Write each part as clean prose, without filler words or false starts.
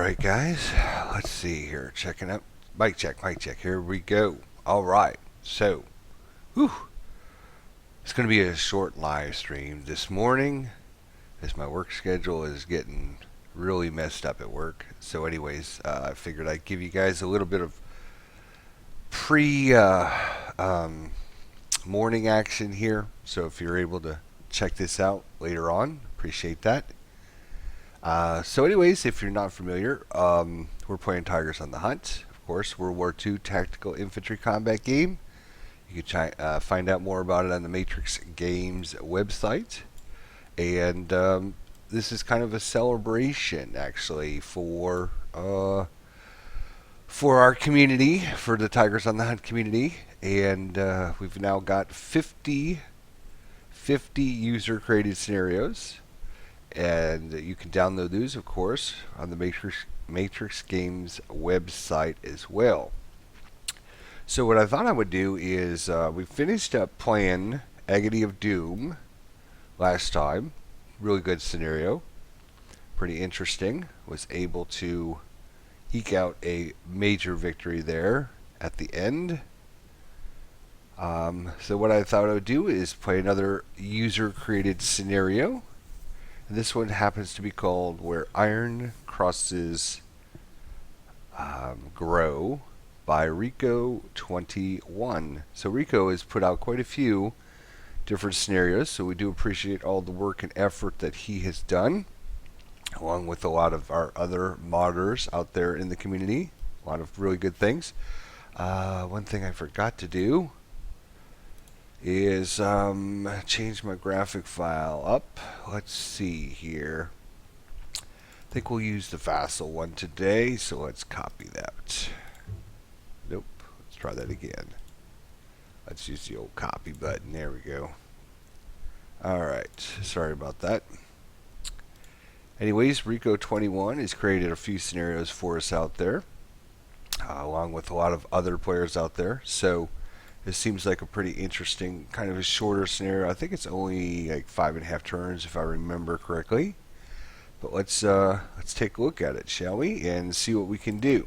Alright guys, let's see here. Checking out. Mic check, mic check. Here we go. Alright, so, whew, it's going to be a short live stream this morning as my work schedule is getting really messed up at work. So anyways, I figured I'd give you guys a little bit of morning action here. So if you're able to check this out later on, appreciate that. So anyways, if you're not familiar, we're playing Tigers on the Hunt. Of course, World War II tactical infantry combat game. You can find out more about it on the Matrix Games website. And this is kind of a celebration, actually, for our community, for the Tigers on the Hunt community. And we've now got 50 user-created scenarios. And you can download those, of course, on the Matrix Games website as well. So what I thought I would do is, we finished up playing Agony of Doom last time. Really good scenario. Pretty interesting. Was able to eke out a major victory there at the end. So what I thought I would do is play another user-created scenario. This one happens to be called Where Iron Crosses Grow by Rico21. So Rico has put out quite a few different scenarios, so we do appreciate all the work and effort that he has done, along with a lot of our other modders out there in the community. A lot of really good things. One thing I forgot to do is change my graphic file up. Let's see here. I think we'll use the Vassal one today, so let's copy that. Nope. Let's try that again. Let's use the old copy button. There we go. Alright. Sorry about that. Anyways, Rico21 has created a few scenarios for us out there, along with a lot of other players out there. So this seems like a pretty interesting, kind of a shorter scenario. I think it's only like 5.5 turns, if I remember correctly. But let's take a look at it, shall we, and see what we can do.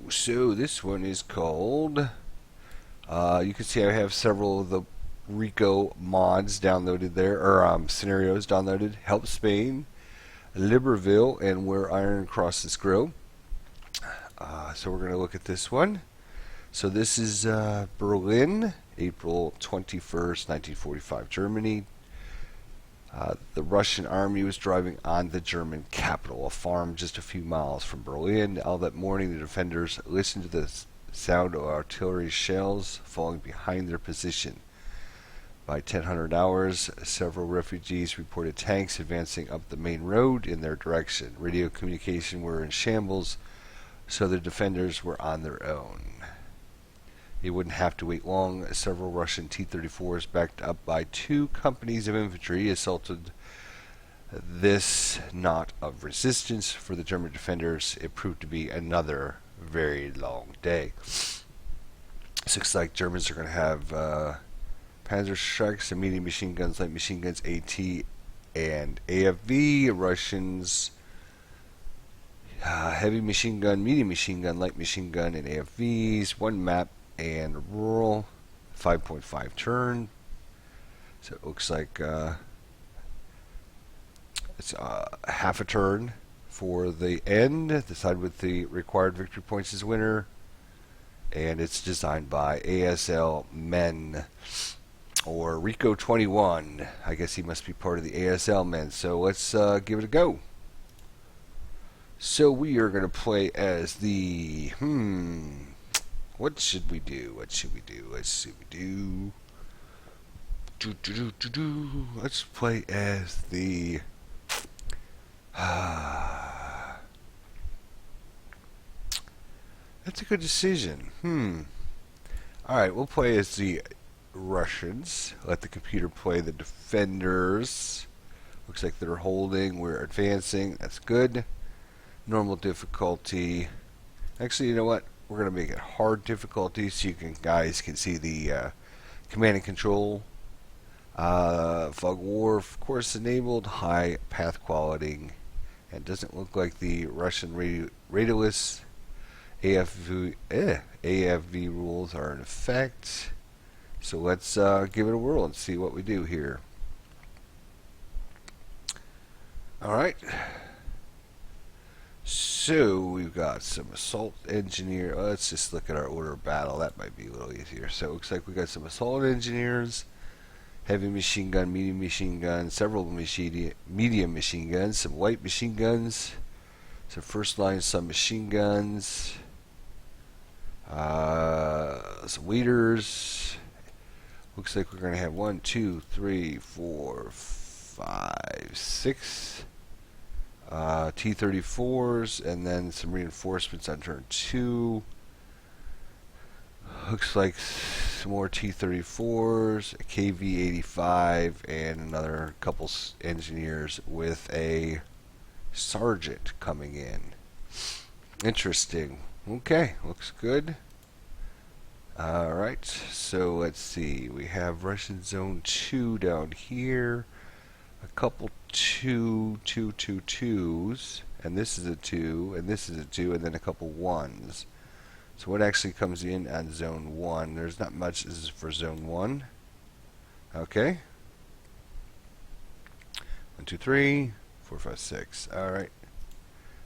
So this one is called. You can see I have several of the Rico mods downloaded there, or scenarios downloaded. Help Spain, Libreville, and Where Iron Crosses Grow. So we're going to look at this one. So this is Berlin, April 21st, 1945, Germany. The Russian army was driving on the German capital, a farm just a few miles from Berlin. All that morning, the defenders listened to the sound of artillery shells falling behind their position. By 1000 hours, several refugees reported tanks advancing up the main road in their direction. Radio communication were in shambles, so the defenders were on their own. They wouldn't have to wait long. Several Russian T-34s, backed up by 2 companies of infantry, assaulted this knot of resistance. For the German defenders, it proved to be another very long day. It looks like Germans are going to have Panzer strikes and medium machine guns, light machine guns, AT and AFV. Russians heavy machine gun, medium machine gun, light machine gun, and AFVs. 1 map and rural. 5.5 turn. So it looks like it's half a turn for the end. The side with the required victory points is winner. And it's designed by ASL Men, or Rico21. I guess he must be part of the ASL Men. So let's give it a go. So we are going to play as the, what should we do? Let's see what we do. Let's play as the, that's a good decision. Alright, we'll play as the Russians. Let the computer play the defenders. Looks like they're holding. We're advancing. That's good. Normal difficulty. Actually, you know what? We're going to make it hard difficulty so you guys can see the command and control Fog war, of course, enabled high path quality. And doesn't look like the Russian radialist AFV rules are in effect. So let's give it a whirl and see what we do here. Alright. So we've got some assault engineer. Let's just look at our order of battle. That might be a little easier. So it looks like we got some assault engineers, heavy machine gun, medium machine gun, several medium machine guns, some light machine guns, some first line submachine guns, some leaders. Looks like we're going to have 1, 2, 3, 4, 5, 6 T-34s, and then some reinforcements on turn 2. Looks like some more T-34s, a KV-85, and another couple engineers with a sergeant coming in. Interesting. Okay, looks good. Alright, so let's see. We have Russian Zone 2 down here. A couple 2s, and this is a 2, and this is a 2, and then a couple 1s. So what actually comes in on Zone 1? There's not much. This is for Zone 1. Okay. 1, 2, 3, 4, 5, 6. Alright.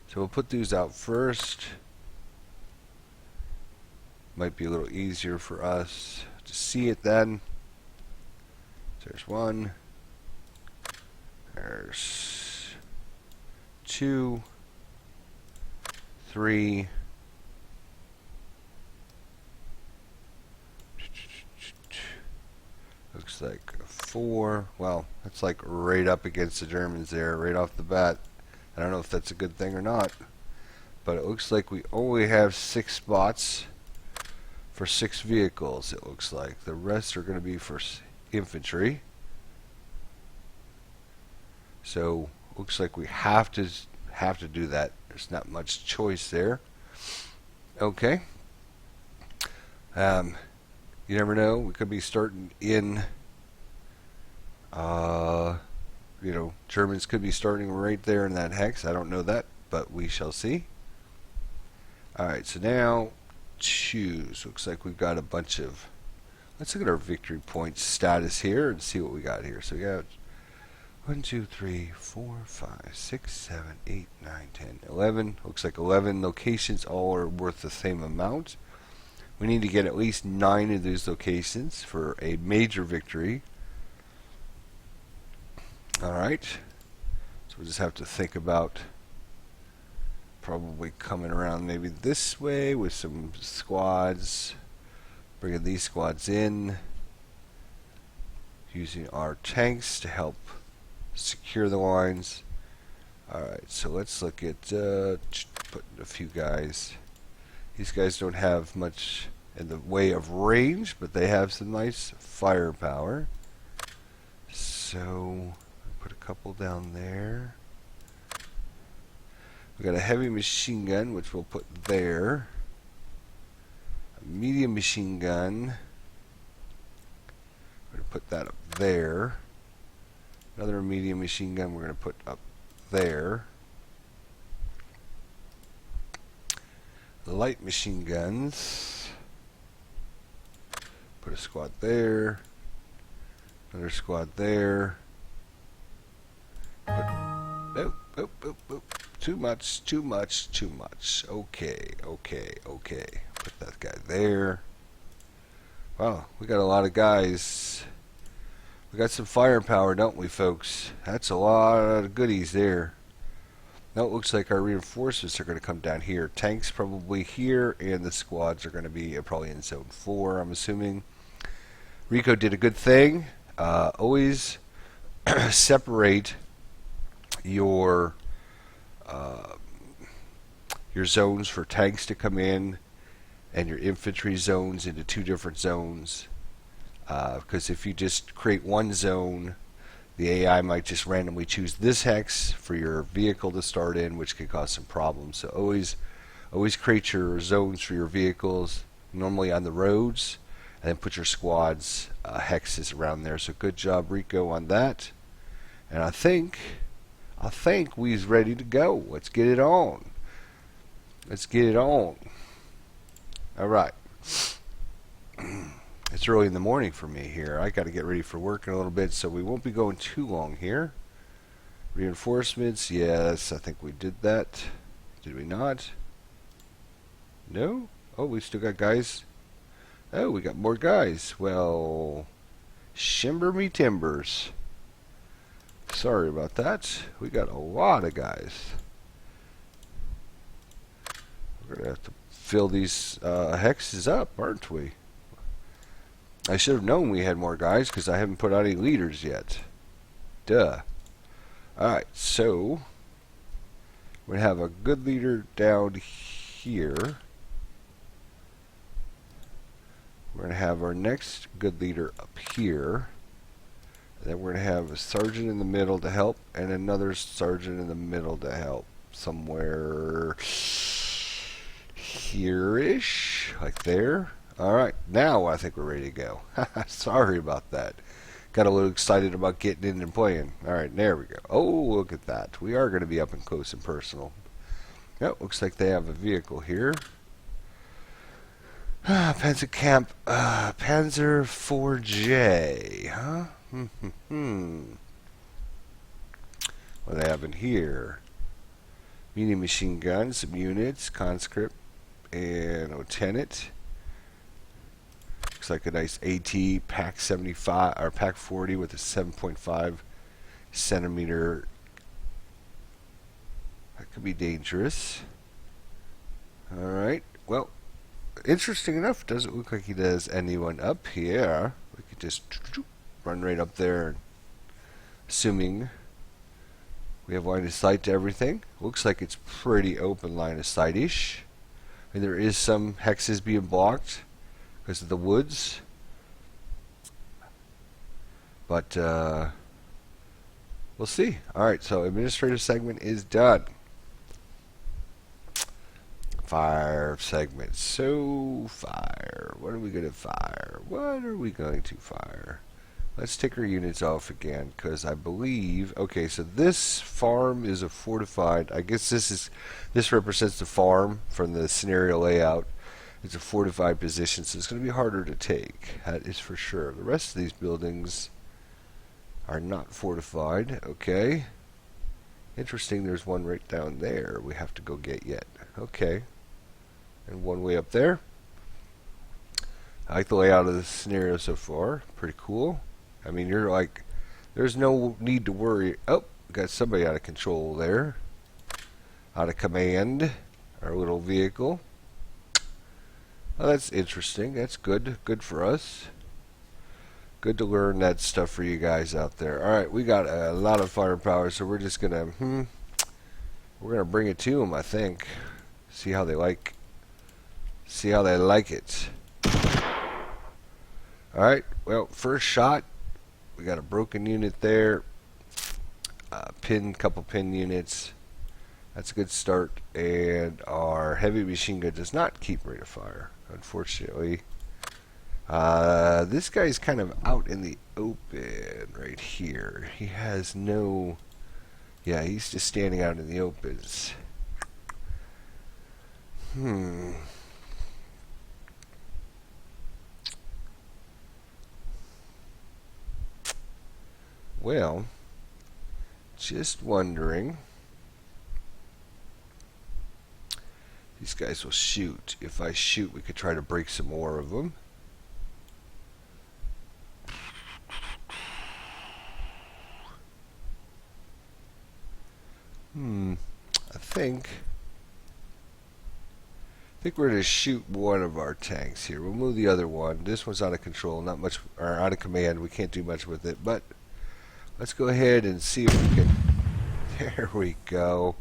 So we'll put these out first. Might be a little easier for us to see it then. So there's 1. There's 2, 3, looks like 4. Well, that's like right up against the Germans there, right off the bat. I don't know if that's a good thing or not, but it looks like we only have 6 spots for 6 vehicles. It looks like the rest are going to be for infantry. So looks like we have to do that. There's not much choice there. Okay. You never know. We could be starting in. Germans could be starting right there in that hex. I don't know that, but we shall see. All right. So now choose. Looks like we've got a bunch of. Let's look at our victory points status here and see what we got here. So we got 1, 2, 3, 4, 5, 6, 7, 8, 9, 10, 11. Looks like 11 locations, all are worth the same amount. We need to get at least 9 of these locations for a major victory. Alright. So we'll just have to think about probably coming around maybe this way with some squads. Bringing these squads in. Using our tanks to help secure the lines. Alright, so let's look at putting a few guys. These guys don't have much in the way of range, but they have some nice firepower. So put a couple down there. We got a heavy machine gun, which we'll put there. A medium machine gun. We're going to put that up there. Another medium machine gun we're going to put up there. The light machine guns. Put a squad there. Another squad there. Nope. Too much. Okay. Put that guy there. Wow, we got a lot of guys. We got some firepower, don't we, folks? That's a lot of goodies there. Now it looks like our reinforcements are going to come down here. Tanks probably here, and the squads are going to be probably in Zone 4, I'm assuming. Rico did a good thing. Always separate your zones for tanks to come in and your infantry zones into 2 different zones. Because if you just create one zone, the AI might just randomly choose this hex for your vehicle to start in, which could cause some problems. So always create your zones for your vehicles, normally on the roads, and then put your squads hexes around there. So good job, Rico, on that. And I think we's ready to go. Let's get it on. Let's get it on. All right. It's early in the morning for me here. I got to get ready for work in a little bit, so we won't be going too long here. Reinforcements, yes, I think we did that. Did we not? No? Oh, we still got guys. Oh, we got more guys. Well, shimber me timbers. Sorry about that. We got a lot of guys. We're going to have to fill these hexes up, aren't we? I should have known we had more guys because I haven't put out any leaders yet. Duh. Alright, so we have a good leader down here. We're going to have our next good leader up here. And then we're going to have a sergeant in the middle to help, and another sergeant in the middle to help. Somewhere here-ish, like there. Alright, now I think we're ready to go. Sorry about that. Got a little excited about getting in and playing. Alright, there we go. Oh, look at that. We are going to be up and close and personal. Yep, looks like they have a vehicle here. Panzer Camp, Panzer 4J, huh? What do they have in here? Medium machine guns, some units, conscript, and lieutenant. Looks like a nice AT Pack 75 or Pack 40 with a 7.5 centimeter. That could be dangerous. All right. Well, interesting enough, doesn't look like he does anyone up here. We could just run right up there, assuming we have line of sight to everything. Looks like it's pretty open line of sight-ish. And there is some hexes being blocked because of the woods. But we'll see. Alright, so administrative segment is done. Fire segment. So, fire. What are we going to fire? What are we going to fire? Let's take our units off again, because I believe... Okay, so this farm is a fortified... I guess this represents the farm from the scenario layout. It's a fortified position, so it's going to be harder to take. That is for sure. The rest of these buildings are not fortified. Okay. Interesting, there's one right down there we have to go get yet. Okay. And one way up there. I like the layout of this scenario so far. Pretty cool. I mean, you're like, there's no need to worry. Oh, got somebody out of control there. Out of command. Our little vehicle. Oh, that's interesting. That's good. Good for us. Good to learn that stuff for you guys out there. Alright, we got a lot of firepower, so we're just gonna, we're gonna bring it to them, I think. See how they like it. Alright, well, first shot. We got a broken unit there. Couple pin units. That's a good start. And our heavy machine gun does not keep rate of fire, unfortunately. This guy's kind of out in the open right here. He has no... Yeah, he's just standing out in the opens. Well, just wondering. These guys will shoot. If I shoot, we could try to break some more of them. I think we're going to shoot one of our tanks here. We'll move the other one. This one's out of control, not much, or out of command. We can't do much with it, but let's go ahead and see if we can. There we go.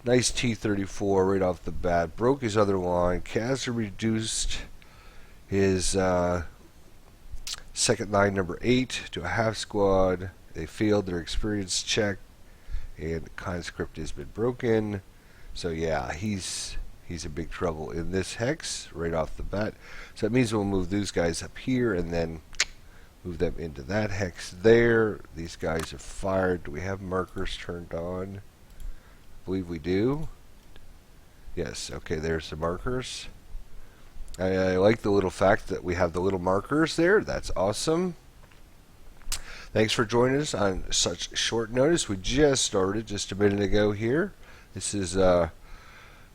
Nice T-34 right off the bat. Broke his other line. Kazzer reduced his second line number 8 to a half squad. They failed their experience check, and the conscript has been broken. So yeah, he's in big trouble in this hex right off the bat. So that means we'll move these guys up here, and then Move them into that hex there. These guys are fired. Do we have markers turned on? I believe we do. Yes, okay, there's the markers. I like the little fact that we have the little markers there. That's awesome. Thanks for joining us on such short notice. We just started just a minute ago here. This is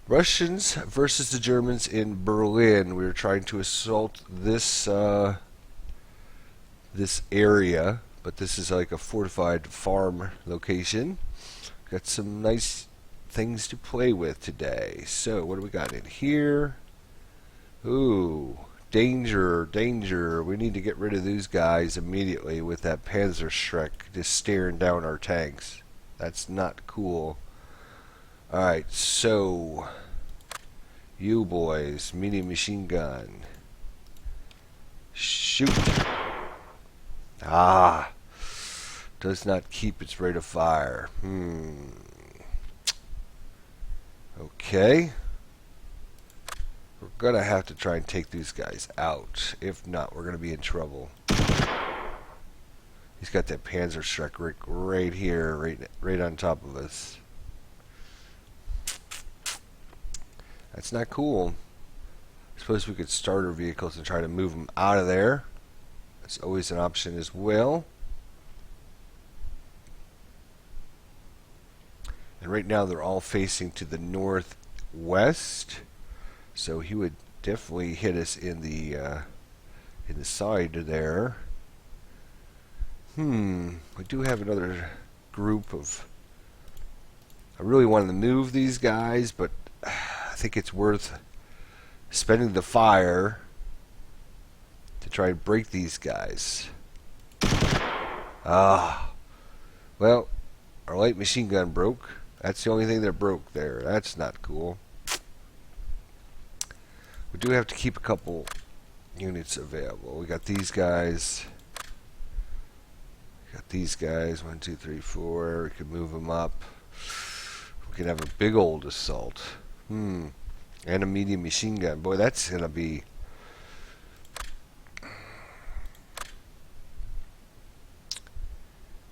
Russians versus the Germans in Berlin. We were trying to assault this this area, but this is like a fortified farm location. Got some nice things to play with today. So what do we got in here? Ooh, danger, danger. We need to get rid of these guys immediately with that Panzerschreck just staring down our tanks. That's not cool. Alright, so you boys, medium machine gun. Shoot. Ah, does not keep its rate of fire. Okay. We're going to have to try and take these guys out. If not, we're going to be in trouble. He's got that Panzerschreck right here, right on top of us. That's not cool. I suppose we could start our vehicles and try to move them out of there. That's always an option as well. And right now they're all facing to the northwest, so he would definitely hit us in the side there. We do have another group of. I really wanted to move these guys, but I think it's worth spending the fire to try and break these guys. Well, our light machine gun broke. That's the only thing that broke there. That's not cool. We do have to keep a couple units available. We got these guys. We got these guys. 1, 2, 3, 4. We can move them up. We can have a big old assault. And a medium machine gun. Boy, that's gonna be.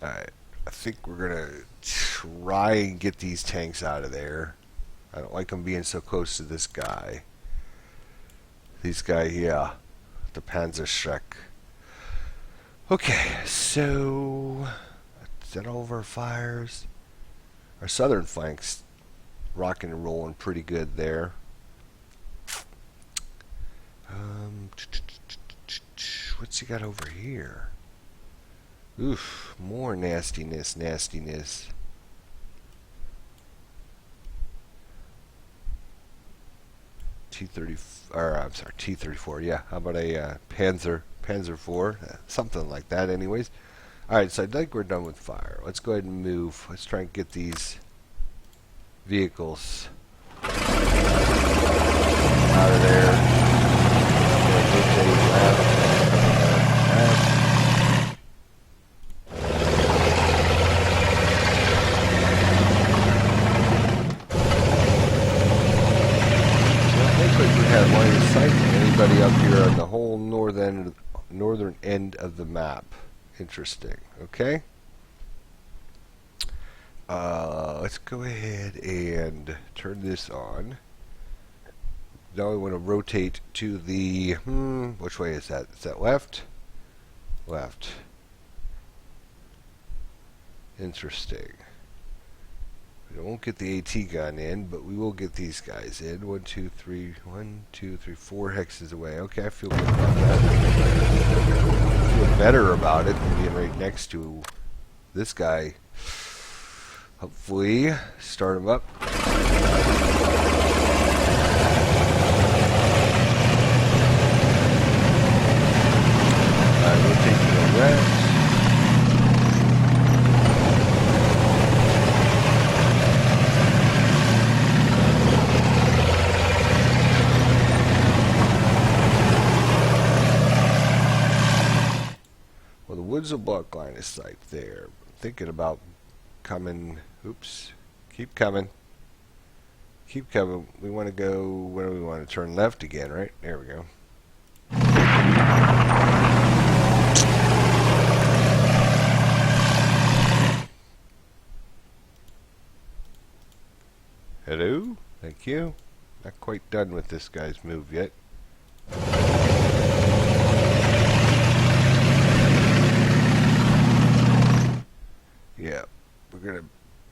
Alright, I think we're going to try and get these tanks out of there. I don't like them being so close to this guy. These guys, yeah. The Panzerschreck. Okay, so is that all of our fires? Our southern flank's rocking and rolling pretty good there. What's he got over here? Oof, more nastiness. T34, yeah. How about a Panzer 4? Something like that, anyways. Alright, so I think we're done with fire. Let's go ahead and move. Let's try and get these vehicles out of there. Line of sight to anybody up here on the whole northern end of the map. Interesting. Okay. Let's go ahead and turn this on. Now we want to rotate to the which way is that? Is that left? Left. Interesting. We won't get the AT gun in, but we will get these guys in. 1, 2, 3, 4 hexes away. Okay, I feel good about that. I feel better about it than being right next to this guy. Hopefully, start him up. Rotate to the left. Woods will block line of sight there. I'm thinking about coming. Oops. Keep coming. Keep coming. We want to go. Where do we want to turn left again, right? There we go. Thank you. Not quite done with this guy's move yet. Yeah, we're going to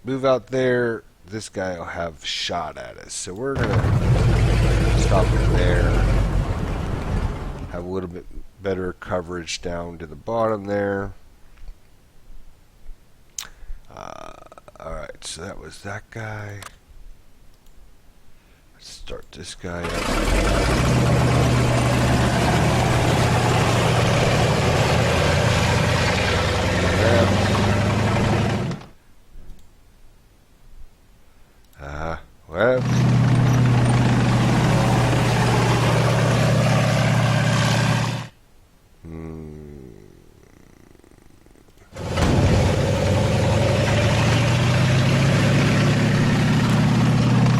move out there. This guy will have shot at us. So we're going to stop him there. Have a little bit better coverage down to the bottom there. Alright, so that was that guy. Let's start this guy up. Well.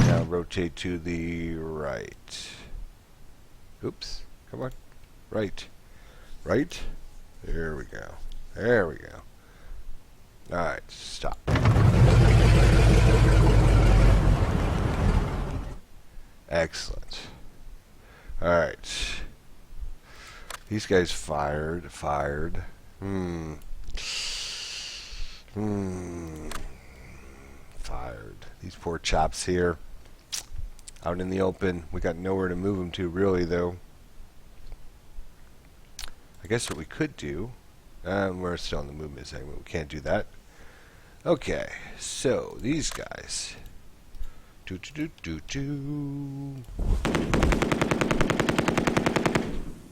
Now rotate to the right. Oops. Come on. Right. Right. There we go. There we go. Alright, stop. Excellent. Alright. These guys fired. Fired. Fired. These poor chops here. Out in the open. We got nowhere to move them to, really, though. I guess what we could do... we're still in the movement segment. We can't do that. Okay. So, these guys...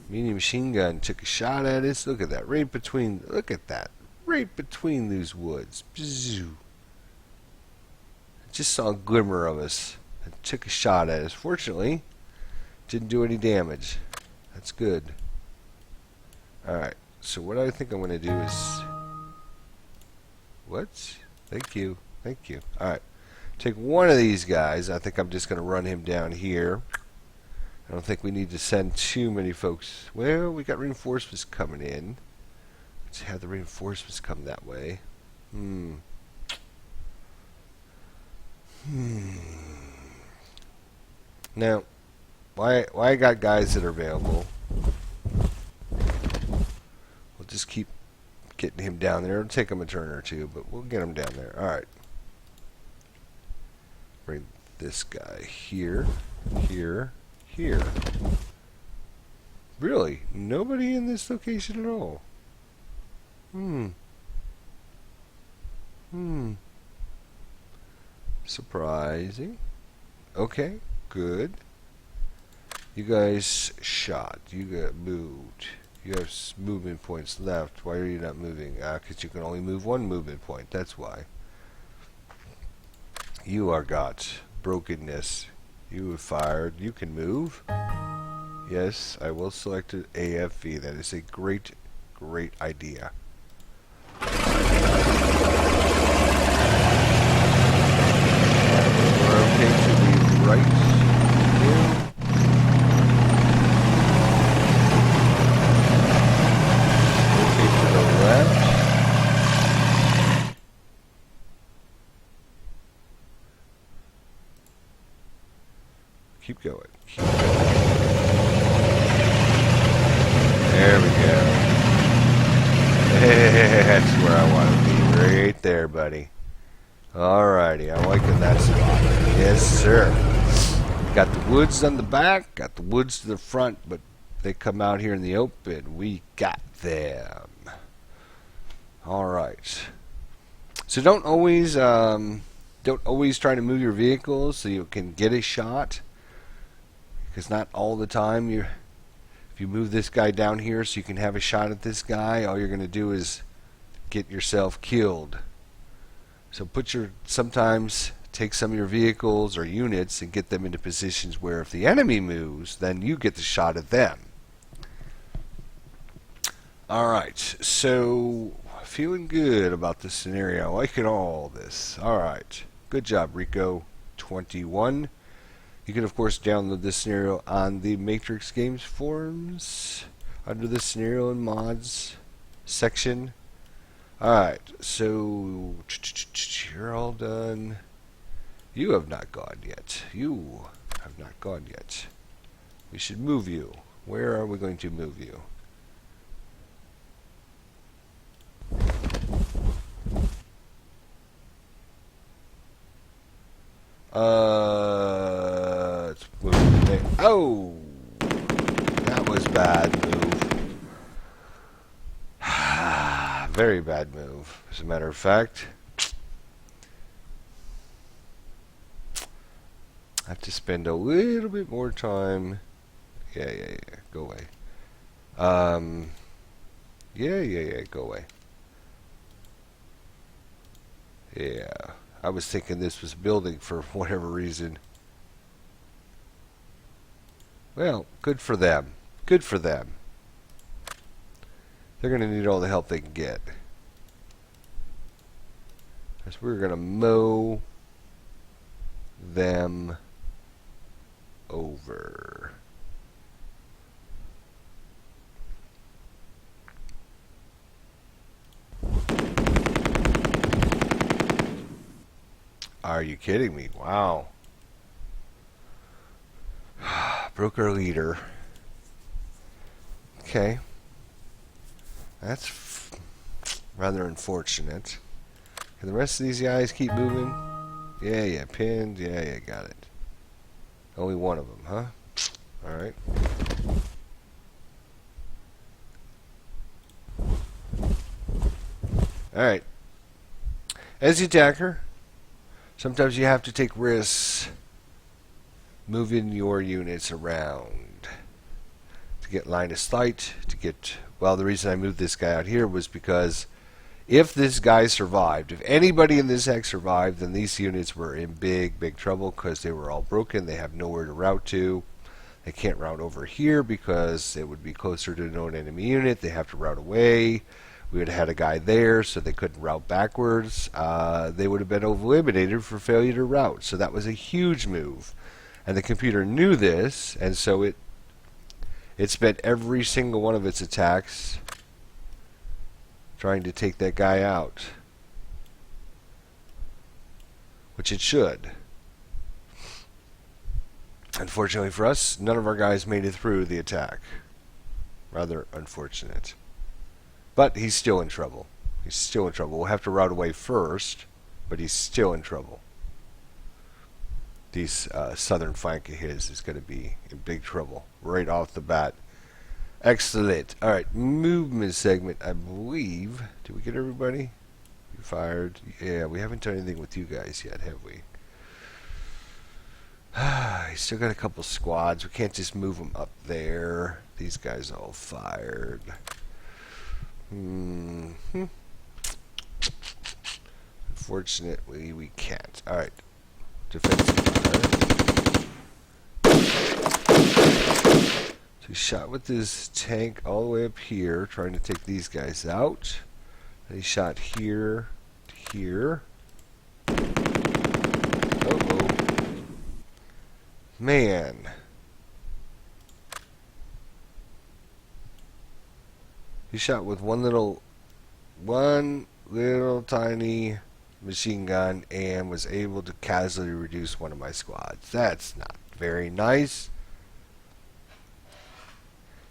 Medium machine gun took a shot at us. Look at that. Right between... Look at that. Right between these woods. Bzzoo. Just saw a glimmer of us. And took a shot at us. Fortunately, didn't do any damage. That's good. Alright. So what I think I'm going to do is... What? Thank you. Thank you. Alright. Take one of these guys. I think I'm just going to run him down here. I don't think we need to send too many folks. Well, we got reinforcements coming in. Let's have the reinforcements come that way. Now, why I got guys that are available. We'll just keep getting him down there. It'll take him a turn or two, but we'll get him down there. Alright. Bring this guy here, here, here. Really? Nobody in this location at all? Surprising. Okay, good. You guys shot. You got moved. You have movement points left. Why are you not moving? Because you can only move one movement point. That's why. You are got brokenness. You have fired. You can move. Yes, I will select an AFV. That is a great, great idea. We're okay to the right here. Okay to the left. Keep going. Keep going. There we go. That's where I want to be. Right there, buddy. Alrighty. I'm liking that spot. Yes, sir. Got the woods on the back. Got the woods to the front. But they come out here in the open. We got them. Alright. So don't always try to move your vehicles so you can get a shot. Because not all the time if you move this guy down here so you can have a shot at this guy, all you're going to do is get yourself killed. So sometimes take some of your vehicles or units and get them into positions where if the enemy moves, then you get the shot at them. Alright, so feeling good about this scenario. Liking all this. Alright, good job, Rico21. You can, of course, download this scenario on the Matrix Games forums under the scenario and mods section. Alright, so you're all done. You have not gone yet. You have not gone yet. We should move you. Where are we going to move you? Let's move there. Oh! That was bad move. Very bad move, as a matter of fact. I have to spend a little bit more time. Yeah. Go away. Yeah. Go away. Yeah. I was thinking this was building for whatever reason. Well, good for them. Good for them. They're going to need all the help they can get. Because we're going to mow them over. Are you kidding me? Wow. Broke our leader. Okay. That's rather unfortunate. Can the rest of these guys keep moving? Yeah, pinned. Yeah, got it. Only one of them, huh? Alright. Alright. As the attacker, sometimes you have to take risks moving your units around to get line of sight, to get... Well, the reason I moved this guy out here was because if this guy survived, if anybody in this hex survived, then these units were in big trouble because they were all broken. They have nowhere to route to. They can't route over here because it would be closer to a known enemy unit. They have to route away. We would have had a guy there, so they couldn't route backwards. They would have been eliminated for failure to route. So that was a huge move. And the computer knew this, and so it spent every single one of its attacks trying to take that guy out. Which it should. Unfortunately for us, none of our guys made it through the attack. Rather unfortunate. But he's still in trouble. He's still in trouble. We'll have to route away first, but he's still in trouble. These southern flank of his is going to be in big trouble right off the bat. Excellent. All right, movement segment, I believe. Did we get everybody? You fired? Yeah, we haven't done anything with you guys yet, have we? He's still got a couple squads. We can't just move them up there. These guys all fired. Unfortunately, we can't. All right. Defensive fire. So he shot with his tank all the way up here, trying to take these guys out. And he shot here to here. Uh-oh. Man. He shot with one little tiny machine gun and was able to casually reduce one of my squads. That's not very nice.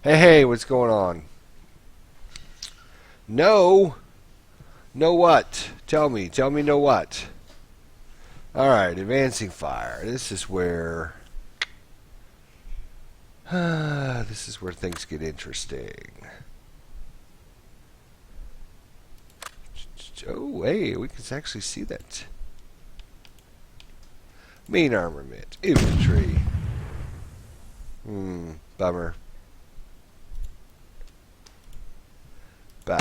Hey, what's going on? No. No what? Tell me no what? Alright, advancing fire. This is where things get interesting. Oh, hey, we can actually see that. Main armament. Infantry. Bummer. Bow.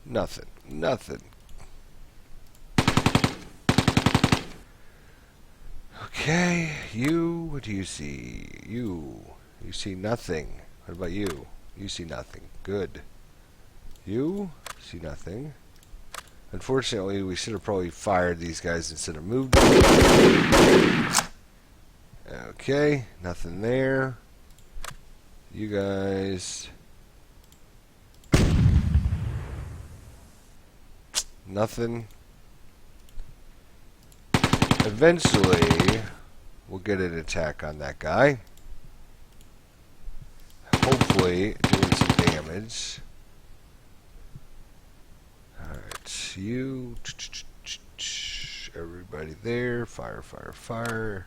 Nothing. Okay, you, what do you see? You see nothing. What about you? You see nothing. Good. You see nothing. Unfortunately, we should have probably fired these guys instead of moved them. Okay, nothing there. You guys. Nothing. eventually we'll get an attack on that guy. Hopefully doing some damage. Alright, you. Everybody there. Fire, fire, fire.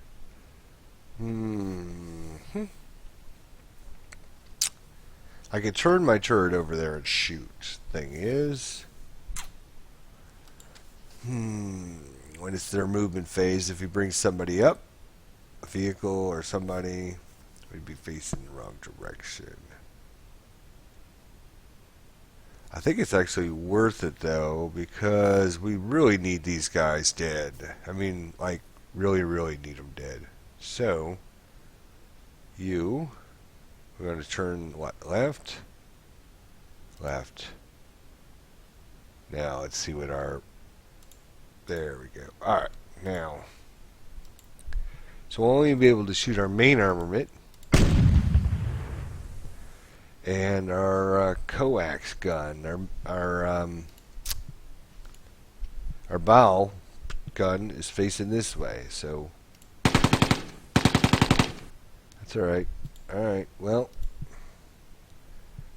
I could turn my turret over there and shoot. Thing is, when it's their movement phase, if he brings somebody up, a vehicle or somebody, we'd be facing the wrong direction. I think it's actually worth it though, because we really need these guys dead. I mean, like, really, really need them dead. So, we're going to turn what? Left? Left. Now, let's see what our... There we go. Alright, now. So we'll only be able to shoot our main armament. And our coax gun, our bow gun is facing this way, so that's alright. Alright, well,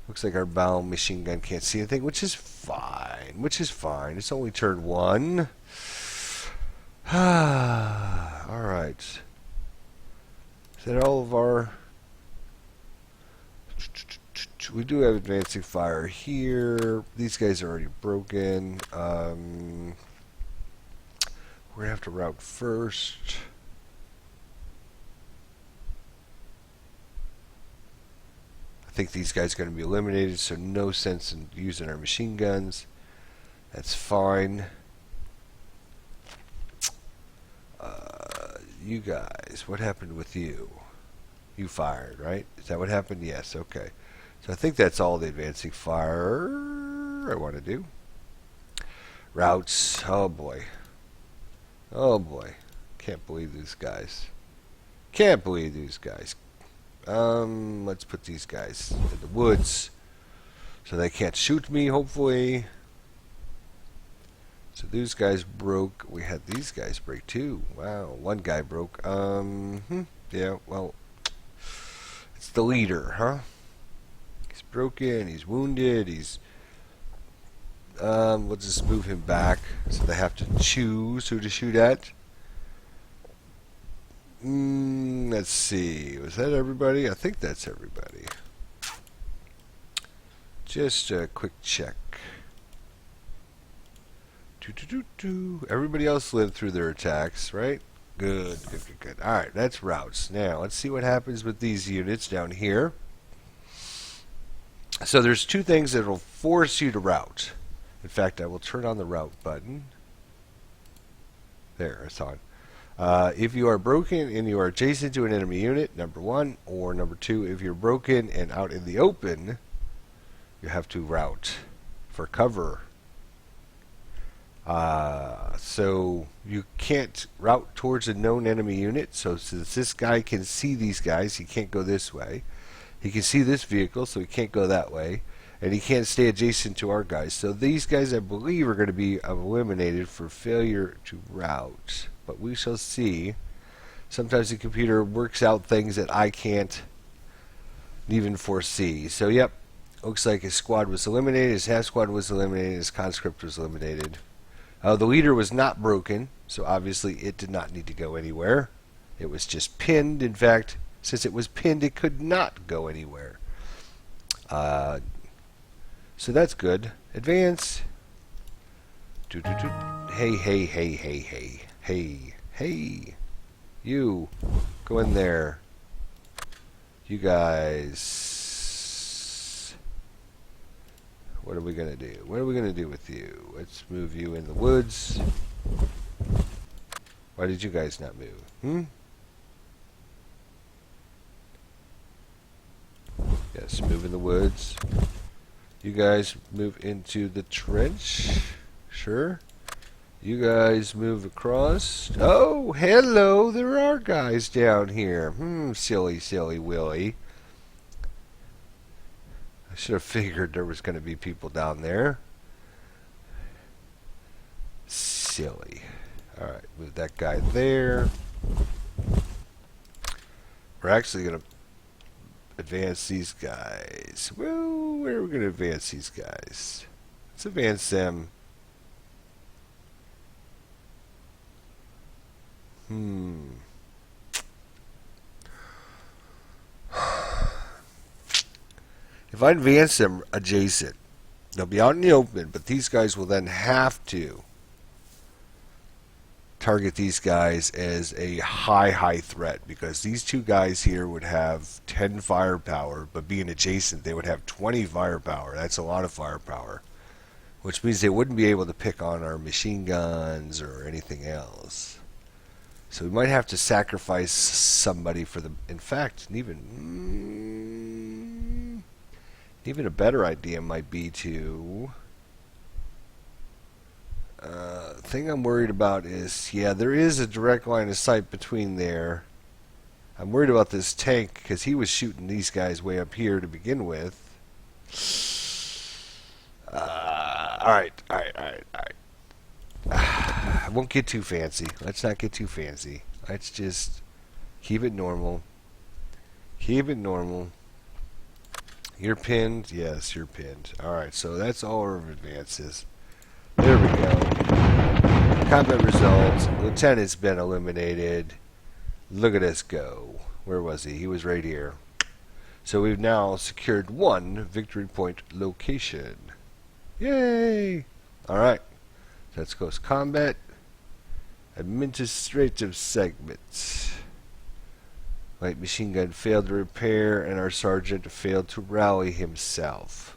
looks like our bow machine gun can't see anything, which is fine. It's only turn 1. Alright. Is that all of our... We do have advancing fire here. These guys are already broken. We're going to have to route first. I think these guys are going to be eliminated, so no sense in using our machine guns. That's fine. You guys, what happened with you? You fired, right? Is that what happened? Yes, okay. So I think that's all the advancing fire I want to do. Routes. Oh boy. Oh boy. Can't believe these guys. Can't believe these guys. Let's put these guys in the woods so they can't shoot me, hopefully. So these guys broke. We had these guys break too. Wow, one guy broke. Yeah, well, it's the leader, huh? He's broken, he's wounded, we'll just move him back so they have to choose who to shoot at. Let's see, was that everybody? I think that's everybody. Just a quick check. Everybody else lived through their attacks, right? Good. Alright, that's routes. Now, let's see what happens with these units down here. So there's two things that will force you to route. In fact, I will turn on the route button. There, it's on. If you are broken and you are adjacent to an enemy unit, number 1, or number 2, if you're broken and out in the open, you have to route for cover. So you can't route towards a known enemy unit. So since this guy can see these guys, he can't go this way. He can see this vehicle, so he can't go that way. And he can't stay adjacent to our guys. So these guys, I believe, are going to be eliminated for failure to route. But we shall see. Sometimes the computer works out things that I can't even foresee. So, yep. Looks like his squad was eliminated. His half squad was eliminated. His conscript was eliminated. The leader was not broken, so obviously it did not need to go anywhere. It was just pinned. In fact, since it was pinned, it could not go anywhere. So that's good. Advance. Hey. You. Go in there. You guys. What are we going to do? What are we going to do with you? Let's move you in the woods. Why did you guys not move? Yes, move in the woods. You guys move into the trench. Sure. You guys move across. Oh, hello. There are guys down here. Silly Willy. I should have figured there was going to be people down there. Silly. Alright, move that guy there. We're actually going to advance these guys. Well, where are we going to advance these guys? Let's advance them. If I advance them adjacent, they'll be out in the open, but these guys will then have to target these guys as a high threat, because these two guys here would have 10 firepower, but being adjacent, they would have 20 firepower. That's a lot of firepower, which means they wouldn't be able to pick on our machine guns or anything else. So we might have to sacrifice somebody for the... In fact, even a better idea might be to... thing I'm worried about is, yeah, there is a direct line of sight between there. I'm worried about this tank because he was shooting these guys way up here to begin with. Alright. I won't get too fancy. Let's not get too fancy. Let's just keep it normal. Keep it normal. You're pinned? Yes, you're pinned. Alright, so that's all our advances. There we go. Combat results. Lieutenant's been eliminated. Look at us go. Where was he? He was right here. So we've now secured one victory point location. Yay! Alright. Let's go to combat. Administrative segments. Light machine gun failed to repair, and our sergeant failed to rally himself.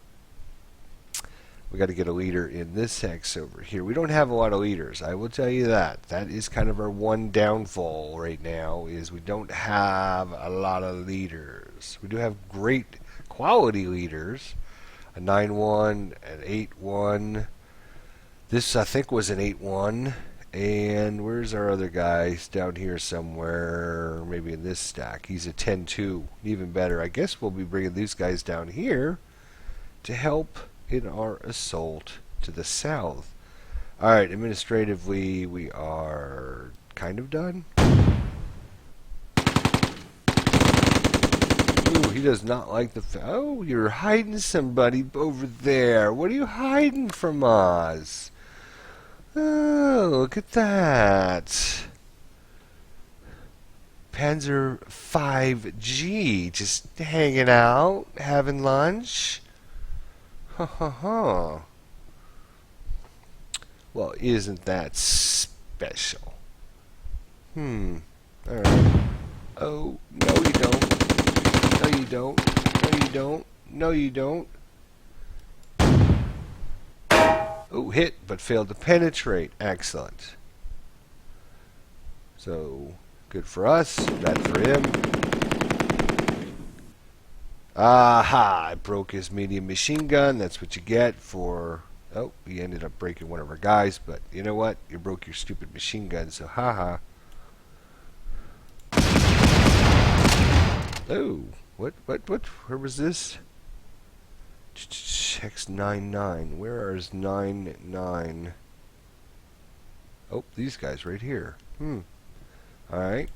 We got to get a leader in this hex over here. We don't have a lot of leaders, I will tell you that. That is kind of our one downfall right now, is we don't have a lot of leaders. We do have great quality leaders. A 9-1, an 8-1. This, I think, was an 8-1. And where's our other guy? He's down here somewhere, maybe in this stack. He's a 10-2. Even better. I guess we'll be bringing these guys down here to help in our assault to the south. Alright, administratively, we are kind of done. Ooh, he does not like the... Oh, you're hiding somebody over there. What are you hiding from us? Oh, look at that. Panzer 5G, just hanging out, having lunch. Ha ha ha. Well, isn't that special? Alright. Oh, no you don't. No you don't. No you don't. No you don't. Oh, hit, but failed to penetrate. Excellent. So, good for us, bad for him. Aha! I broke his medium machine gun. That's what you get for... Oh, he ended up breaking one of our guys, but you know what? You broke your stupid machine gun, so haha. Oh, what? Where was this? X99. Where is 99? Oh, these guys right here. Alright.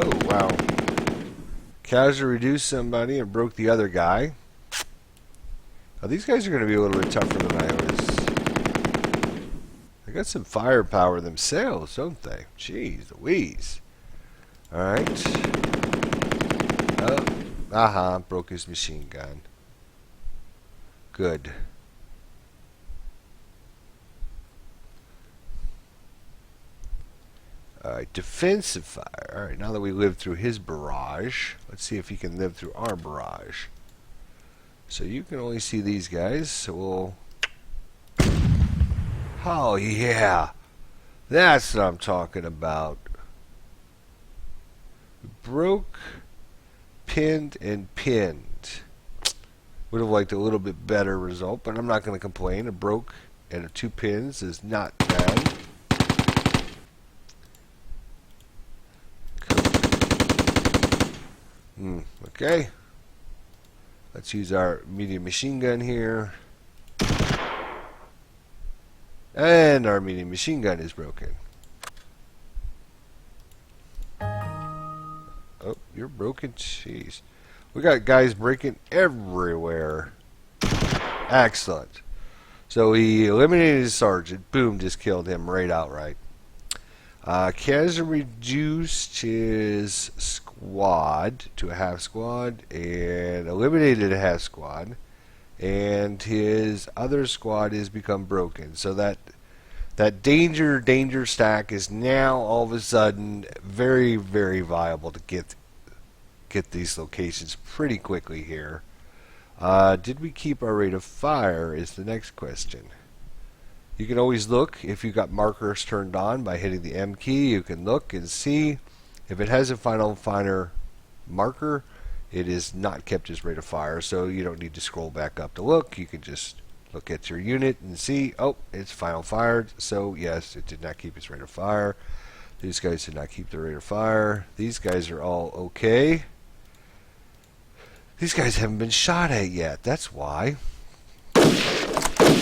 Oh, wow. Casually reduced somebody and broke the other guy. Oh, these guys are going to be a little bit tougher than I was. They got some firepower themselves, don't they? Jeez Louise. Alright. Oh, aha, broke his machine gun. Good. Alright, defensive fire. Alright, now that we lived through his barrage, let's see if he can live through our barrage. So you can only see these guys, so we'll... Oh, yeah! That's what I'm talking about. Broke, pinned, and pinned. Would have liked a little bit better result, but I'm not going to complain. A broke and a 2 pins is not bad. Okay. Let's use our medium machine gun here. And our medium machine gun is broken. Oh, you're broken? Jeez. We got guys breaking everywhere. Excellent. So he eliminated his sergeant. Boom, just killed him right outright. Kaz reduced his squad to a half squad and eliminated a half squad. And his other squad has become broken. So that danger stack is now all of a sudden very, very viable to get these locations pretty quickly here. Did we keep our rate of fire is the next question. You can always look if you've got markers turned on by hitting the M key. You can look and see if it has a final fire marker. It is not kept as rate of fire, so you don't need to scroll back up to look. You can just look at your unit and see, oh, it's final fired. So yes, it did not keep its rate of fire. These guys did not keep their rate of fire. These guys are all okay. These guys haven't been shot at yet. That's why.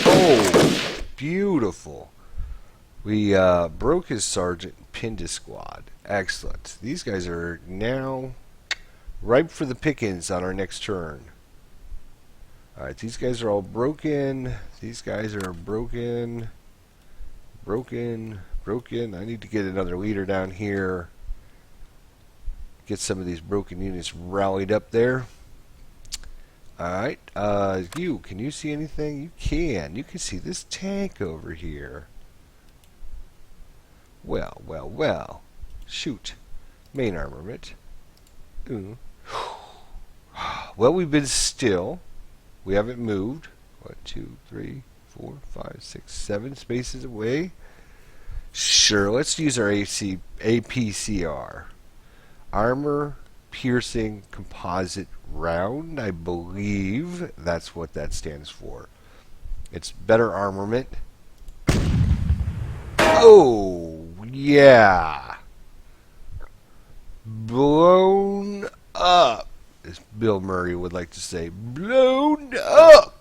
Oh, beautiful. We broke his sergeant and pinned his squad. Excellent. These guys are now ripe for the pickings on our next turn. Alright, these guys are all broken. These guys are broken. Broken. I need to get another leader down here. Get some of these broken units rallied up there. Alright, can you see anything? You can. You can see this tank over here. Well. Shoot. Main armament. Ooh. Well, we've been still. We haven't moved. 1, 2, 3, 4, 5, 6, 7 spaces away. Sure, let's use our APCR. Armor Piercing Composite Round. I believe that's what that stands for. It's better armament. Oh, yeah. Blown up, as Bill Murray would like to say. Blown up.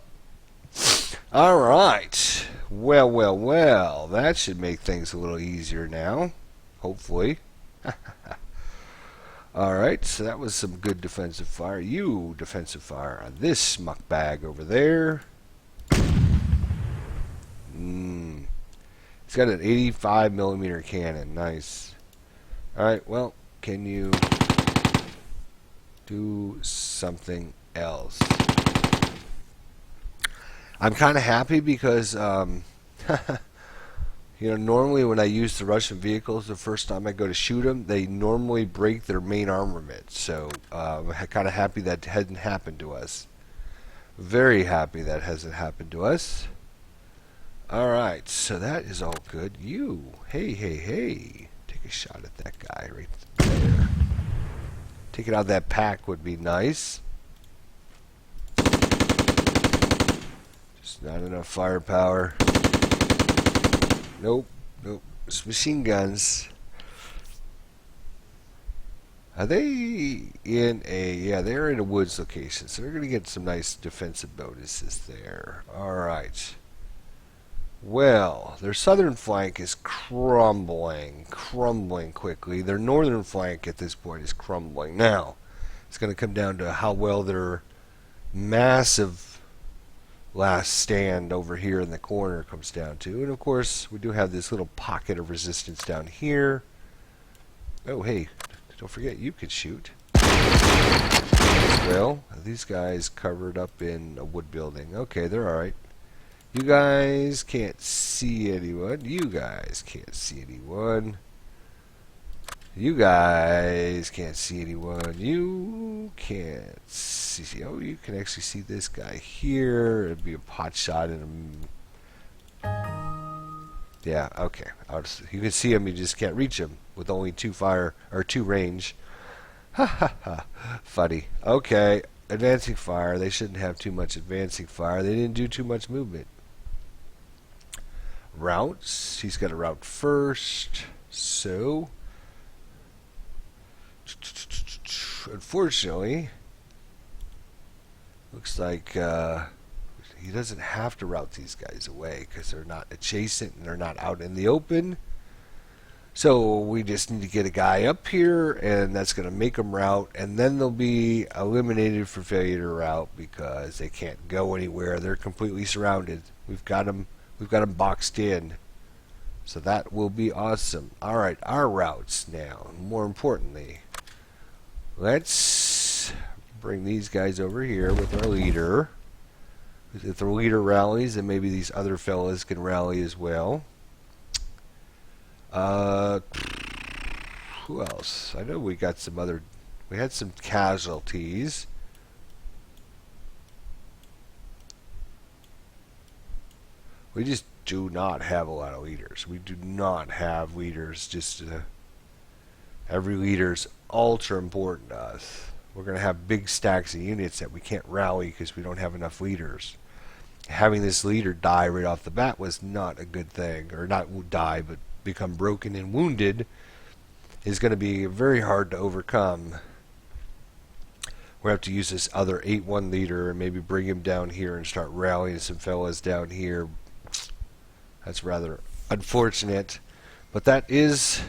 All right. Well. That should make things a little easier now. Hopefully. All right. So that was some good defensive fire. You defensive fire on this smuck bag over there. It's got an 85 millimeter cannon. Nice. All right. Well, can you do something else? I'm kind of happy because, normally when I use the Russian vehicles, the first time I go to shoot them, they normally break their main armament. So I'm kind of happy that hadn't happened to us. Very happy that hasn't happened to us. All right, so that is all good. You, hey. Take a shot at that guy right there. Take it out of that pack would be nice. Just not enough firepower. Nope. It's machine guns. Are they in a... Yeah, they're in a woods location, so they're going to get some nice defensive bonuses there. Alright. Well, their southern flank is crumbling quickly. Their northern flank at this point is crumbling. Now, it's going to come down to how well their massive last stand over here in the corner comes down to. And of course, we do have this little pocket of resistance down here. Oh, hey, don't forget you can shoot. Well, these guys covered up in a wood building. Okay, they're alright. You guys can't see anyone. You guys can't see anyone. You guys can't see anyone. You can't see. Oh, you can actually see this guy here. It'd be a pot shot in him. Yeah, okay. You can see him. You just can't reach him with only 2 fire or 2 range. Ha ha ha. Funny. Okay. Advancing fire. They shouldn't have too much advancing fire. They didn't do too much movement. Routes. He's got a route first. So, unfortunately, looks like he doesn't have to route these guys away because they're not adjacent and they're not out in the open. So we just need to get a guy up here, and that's going to make them route, and then they'll be eliminated for failure to route because they can't go anywhere. They're completely surrounded. We've got them boxed in. So that will be awesome. All right, our routes now. More importantly, let's bring these guys over here with our leader. If the leader rallies, then maybe these other fellas can rally as well. Who else? I know we got some other. We had some casualties. We just do not have a lot of leaders. We do not have leaders. Just every leader's ultra important to us. We're going to have big stacks of units that we can't rally because we don't have enough leaders. Having this leader die right off the bat was not a good thing, or not die, but become broken and wounded is going to be very hard to overcome. We'll have to use this other 8-1 leader and maybe bring him down here and start rallying some fellas down here. That's rather unfortunate, but that is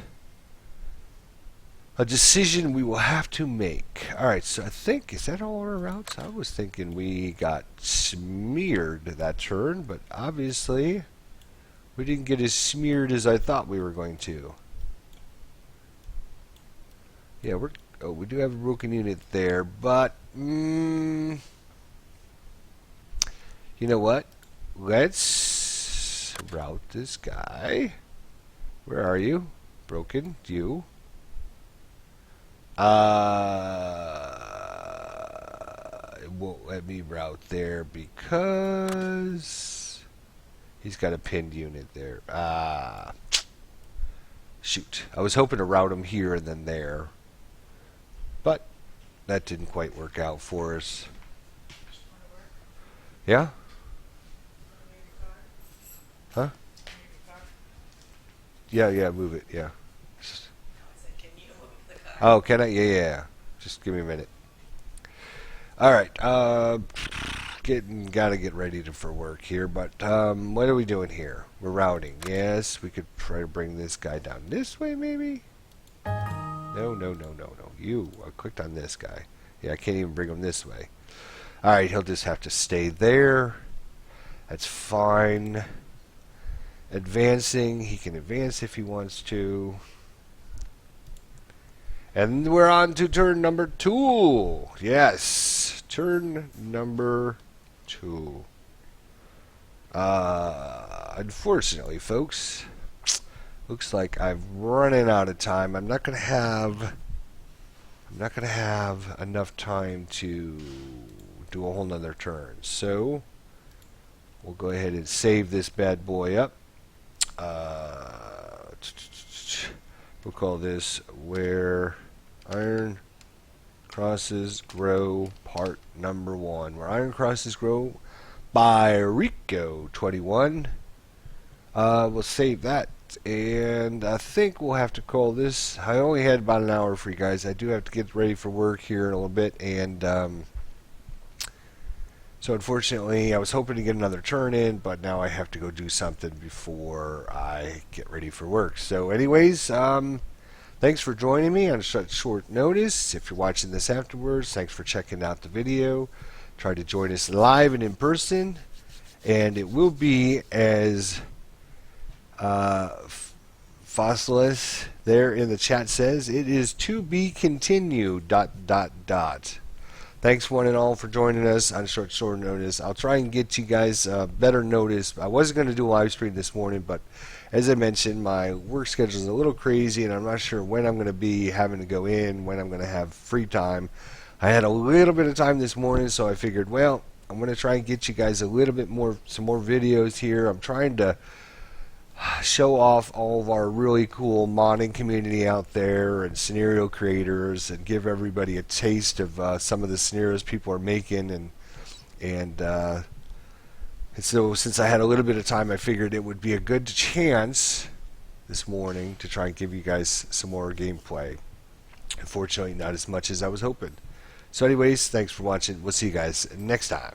a decision we will have to make. Alright, so I think, is that all our routes? I was thinking we got smeared that turn, but obviously we didn't get as smeared as I thought we were going to. Yeah, we do have a broken unit there, but you know what? Let's route this guy. Where are you? Broken? You? It won't let me route there because he's got a pinned unit there. Shoot. I was hoping to route him here and then there, but that didn't quite work out for us. Yeah? Huh? Yeah, move it, yeah. Oh, can I? Yeah. Just give me a minute. Alright, gotta get ready for work here, but what are we doing here? We're routing. Yes, we could try to bring this guy down this way, maybe? No. I clicked on this guy. Yeah, I can't even bring him this way. Alright, he'll just have to stay there. That's fine. Advancing, he can advance if he wants to. And we're on to turn number 2. Yes, turn number 2. Unfortunately, folks, looks like I'm running out of time. I'm not gonna have enough time to do a whole nother turn. So we'll go ahead and save this bad boy up. We'll call this Where Iron Crosses Grow Part number 1. Where Iron Crosses Grow by Rico21. We'll save that, and I think we'll have to call this. I only had about an hour for you guys. I do have to get ready for work here in a little bit, and so unfortunately I was hoping to get another turn in, but now I have to go do something before I get ready for work. So anyways, thanks for joining me on such short notice. If you're watching this afterwards, thanks for checking out the video. Try to join us live and in person, and it will be as Fossilis there in the chat says, it is to be continued ... Thanks one and all for joining us on short notice. I'll try and get you guys better notice. I wasn't going to do a live stream this morning, but as I mentioned, my work schedule is a little crazy, and I'm not sure when I'm going to be having to go in, when I'm going to have free time. I had a little bit of time this morning, so I figured, well, I'm going to try and get you guys a little bit more, some more videos here. I'm trying to show off all of our really cool modding community out there and scenario creators, and give everybody a taste of some of the scenarios people are making, and so since I had a little bit of time, I figured it would be a good chance this morning to try and give you guys some more gameplay. Unfortunately, not as much as I was hoping. So anyways, thanks for watching. We'll see you guys next time.